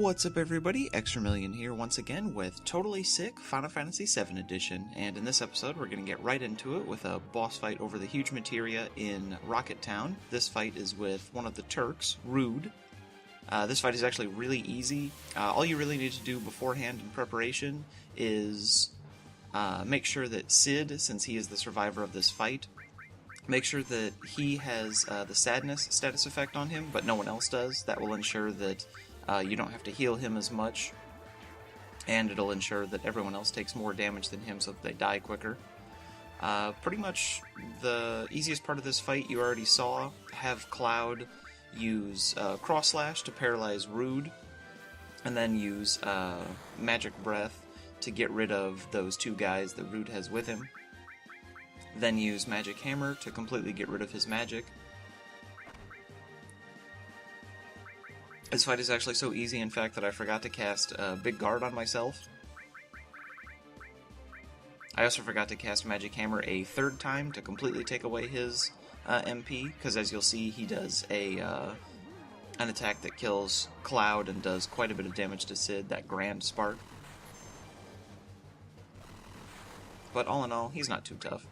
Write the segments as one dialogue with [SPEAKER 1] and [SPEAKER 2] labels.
[SPEAKER 1] What's up everybody, Extramillion here once again with Totally Sick Final Fantasy VII Edition, and in this episode we're going to get right into it with a boss fight over the huge materia in Rocket Town. This fight is with one of the Turks, Rude. This fight is actually really easy. All you really need to do beforehand in preparation is make sure that Sid, since he is the survivor of this fight, make sure that he has the sadness status effect on him, but no one else does. That will ensure that you don't have to heal him as much, and it'll ensure that everyone else takes more damage than him so that they die quicker. Pretty much the easiest part of this fight you already saw. Have Cloud use Cross Slash to paralyze Rude, and then use Magic Breath to get rid of those two guys that Rude has with him. Then use Magic Hammer to completely get rid of his magic. This fight is actually so easy, in fact, that I forgot to cast Big Guard on myself. I also forgot to cast Magic Hammer a third time to completely take away his MP, because as you'll see, he does an attack that kills Cloud and does quite a bit of damage to Sid, that Grand Spark. But all in all, he's not too tough.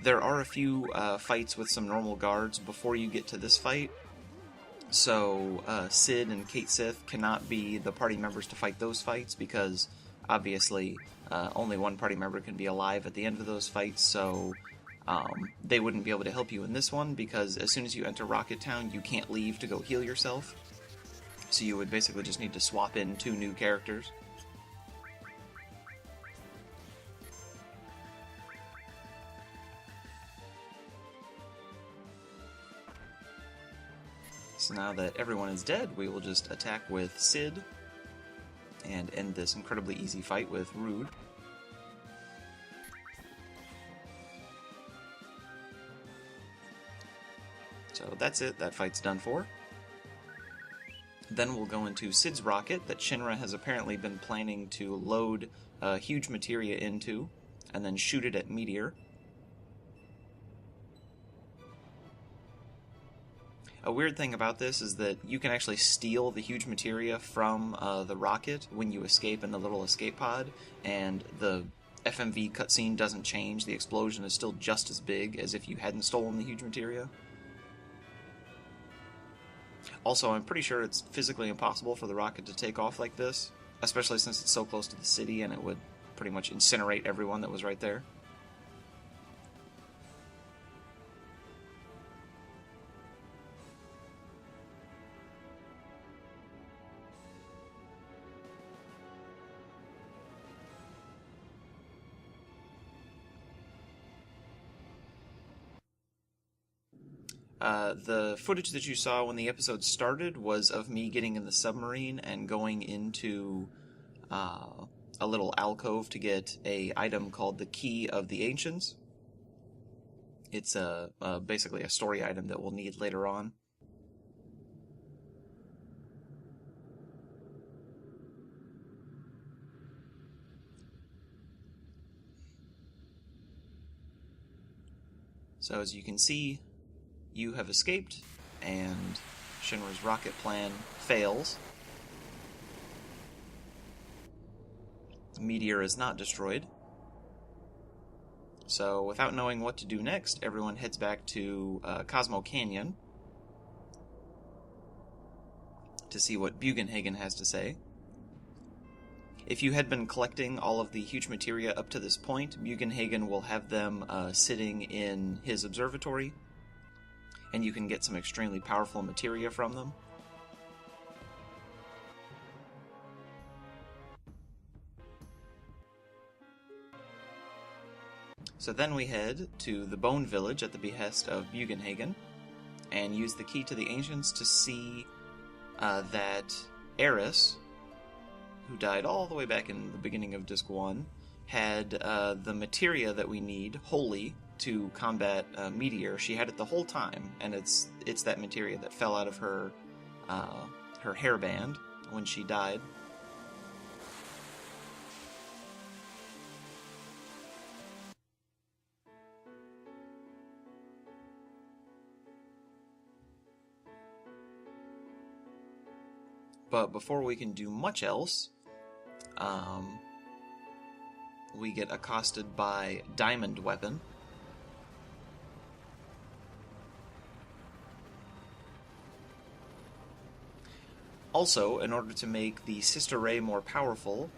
[SPEAKER 1] There are a few fights with some normal guards before you get to this fight, so Sid and Kate Sith cannot be the party members to fight those fights because obviously only one party member can be alive at the end of those fights, so they wouldn't be able to help you in this one because as soon as you enter Rocket Town you can't leave to go heal yourself, so you would basically just need to swap in two new characters. So now that everyone is dead, we will just attack with Sid and end this incredibly easy fight with Rude. So that's it, that fight's done for. Then we'll go into Sid's rocket that Shin-ra has apparently been planning to load huge materia into and then shoot it at Meteor. A weird thing about this is that you can actually steal the huge materia from the rocket when you escape in the little escape pod, and the FMV cutscene doesn't change. The explosion is still just as big as if you hadn't stolen the huge materia. Also, I'm pretty sure it's physically impossible for the rocket to take off like this, especially since it's so close to the city and it would pretty much incinerate everyone that was right there. The footage that you saw when the episode started was of me getting in the submarine and going into a little alcove to get an item called the Key of the Ancients. It's basically a story item that we'll need later on. So as you can see, you have escaped, and Shinra's rocket plan fails. Meteor is not destroyed. So, without knowing what to do next, everyone heads back to Cosmo Canyon to see what Bugenhagen has to say. If you had been collecting all of the huge materia up to this point, Bugenhagen will have them sitting in his observatory, and you can get some extremely powerful materia from them. So then we head to the Bone Village at the behest of Bugenhagen, and use the Key to the Ancients to see that Eris, who died all the way back in the beginning of Disc 1, had the materia that we need, Holy, to combat Meteor. She had it the whole time, and it's that materia that fell out of her hairband when she died. But before we can do much else, we get accosted by Diamond Weapon. Also, in order to make the Sister Ray more powerful,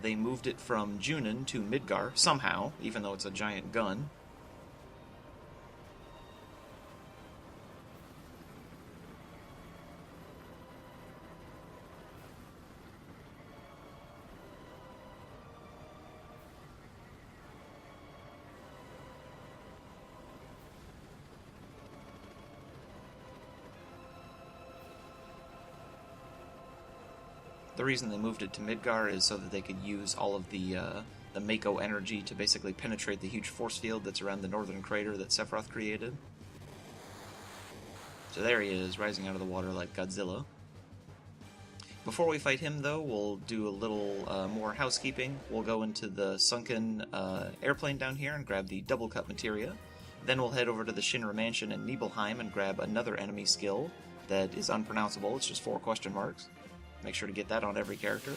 [SPEAKER 1] they moved it from Junin to Midgar, somehow, even though it's a giant gun. The reason they moved it to Midgar is so that they could use all of the Mako energy to basically penetrate the huge force field that's around the northern crater that Sephiroth created. So there he is, rising out of the water like Godzilla. Before we fight him, though, we'll do a little more housekeeping. We'll go into the sunken airplane down here and grab the double cut materia. Then we'll head over to the Shin-ra mansion in Nibelheim and grab another enemy skill that is unpronounceable. It's just 4 question marks. Make sure to get that on every character.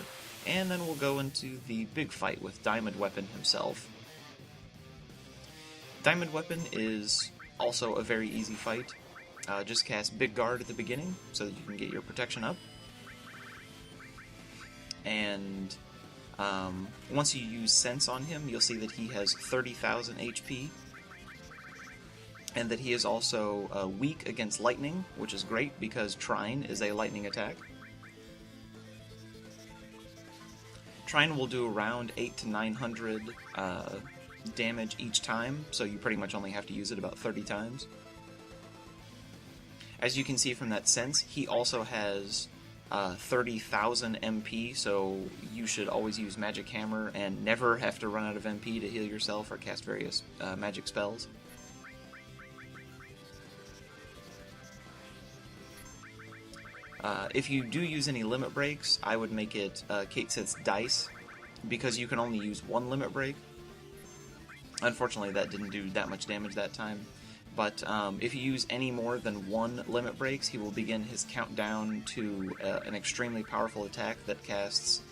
[SPEAKER 1] And then we'll go into the big fight with Diamond Weapon himself. Diamond Weapon is also a very easy fight. Just cast Big Guard at the beginning so that you can get your protection up. And once you use Sense on him, you'll see that he has 30,000 HP. And that he is also weak against lightning, which is great because Trine is a lightning attack. Trine will do around 800 to 900 damage each time, so you pretty much only have to use it about 30 times. As you can see from that sense, he also has 30,000 MP, so you should always use Magic Hammer and never have to run out of MP to heal yourself or cast various magic spells. If you do use any limit breaks, I would make it Kate Sith's Dice, because you can only use 1 limit break. Unfortunately, that didn't do that much damage that time. But if you use any more than 1 limit breaks, he will begin his countdown to an extremely powerful attack that casts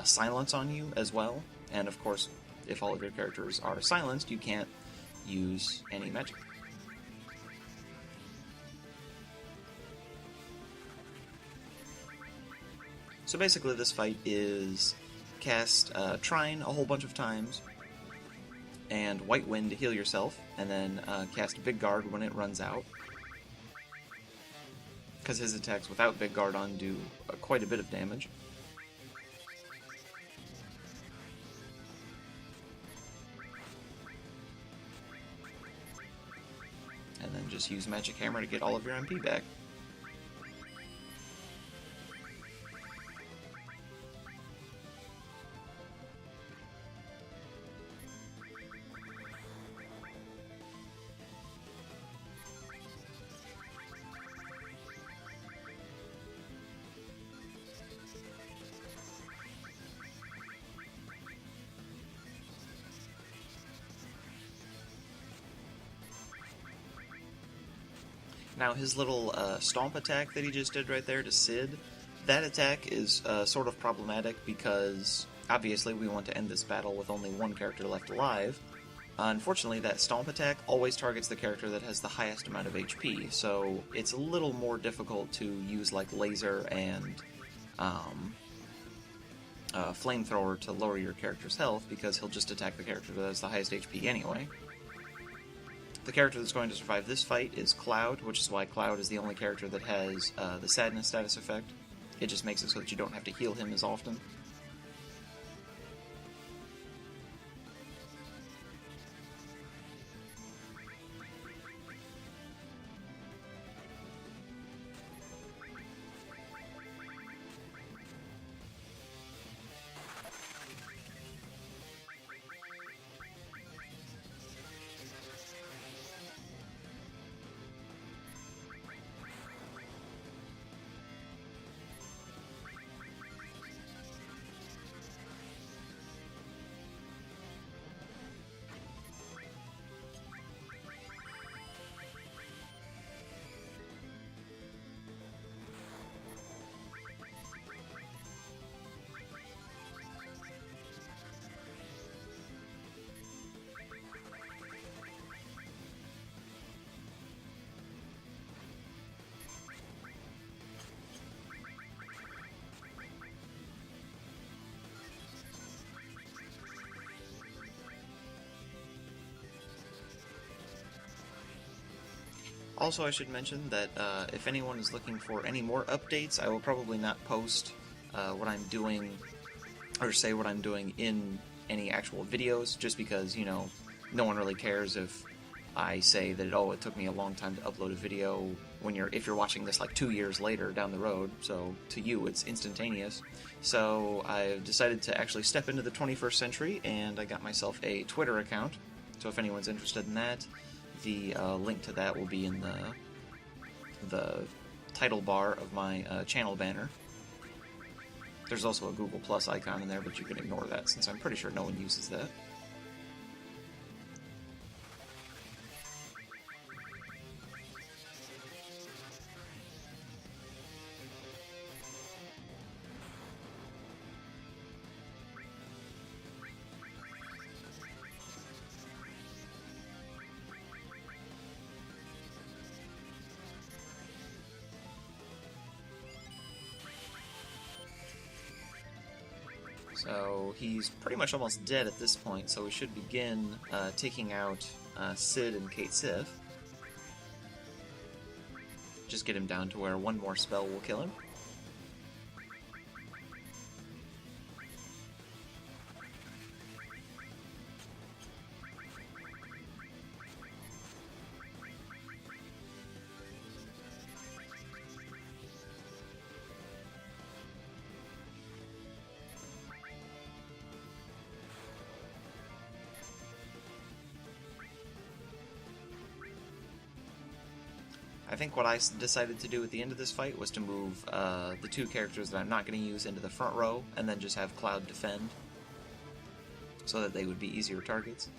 [SPEAKER 1] Silence on you as well. And of course, if all of your characters are silenced, you can't use any magic. So basically this fight is cast Trine a whole bunch of times, and White Wind to heal yourself, and then cast Big Guard when it runs out. Because his attacks without Big Guard on do quite a bit of damage. And then just use Magic Hammer to get all of your MP back. Now, his little stomp attack that he just did right there to Sid, that attack is sort of problematic because, obviously, we want to end this battle with only 1 character left alive. Unfortunately, that stomp attack always targets the character that has the highest amount of HP, so it's a little more difficult to use, like, laser and flamethrower to lower your character's health, because he'll just attack the character that has the highest HP anyway. The character that's going to survive this fight is Cloud, which is why Cloud is the only character that has the Sadness status effect. It just makes it so that you don't have to heal him as often. Also, I should mention that if anyone is looking for any more updates, I will probably not post what I'm doing, or say what I'm doing in any actual videos, just because, you know, no one really cares if I say that, oh, it took me a long time to upload a video if you're watching this like 2 years later down the road, so to you it's instantaneous. So I've decided to actually step into the 21st century, and I got myself a Twitter account, so if anyone's interested in that, the link to that will be in the title bar of my channel banner. There's also a Google Plus icon in there, but you can ignore that since I'm pretty sure no one uses that. So he's pretty much almost dead at this point, so we should begin taking out Sid and Kate Sith. Just get him down to where one more spell will kill him. I think what I decided to do at the end of this fight was to move the two characters that I'm not going to use into the front row, and then just have Cloud defend, so that they would be easier targets.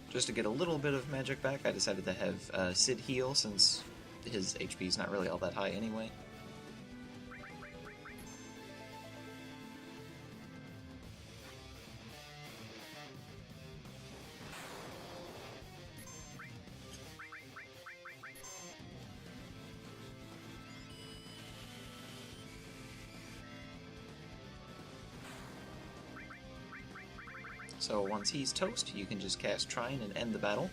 [SPEAKER 1] Just to get a little bit of magic back, I decided to have Sid heal, since his HP is not really all that high anyway. So once he's toast, you can just cast Trine and end the battle.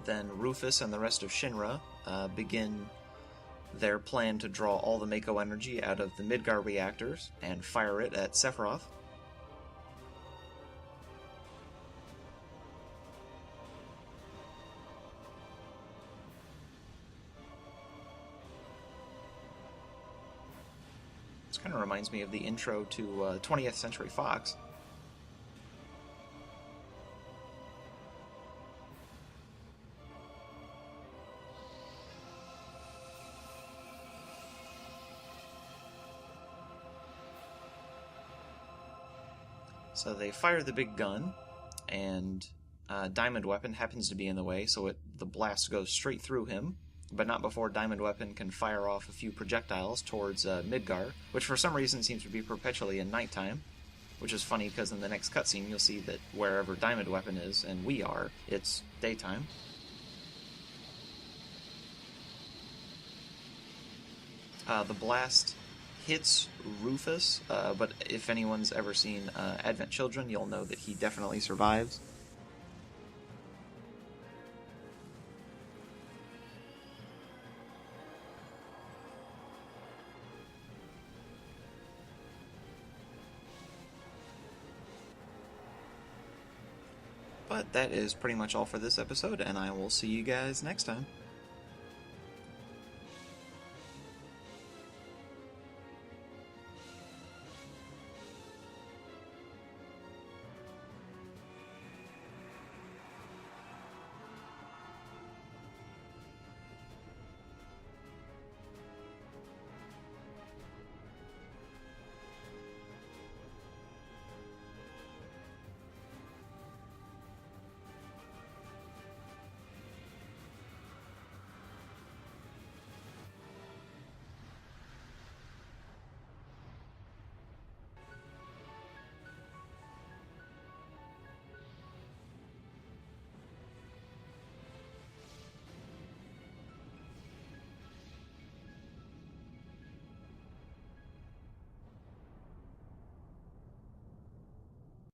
[SPEAKER 1] Then Rufus and the rest of Shin-ra begin their plan to draw all the Mako energy out of the Midgar reactors and fire it at Sephiroth. This kind of reminds me of the intro to 20th Century Fox. So they fire the big gun, and Diamond Weapon happens to be in the way, so the blast goes straight through him, but not before Diamond Weapon can fire off a few projectiles towards Midgar, which for some reason seems to be perpetually in nighttime, which is funny because in the next cutscene you'll see that wherever Diamond Weapon is, and we are, it's daytime. The blast hits Rufus, but if anyone's ever seen Advent Children, you'll know that he definitely survives. But that is pretty much all for this episode, and I will see you guys next time.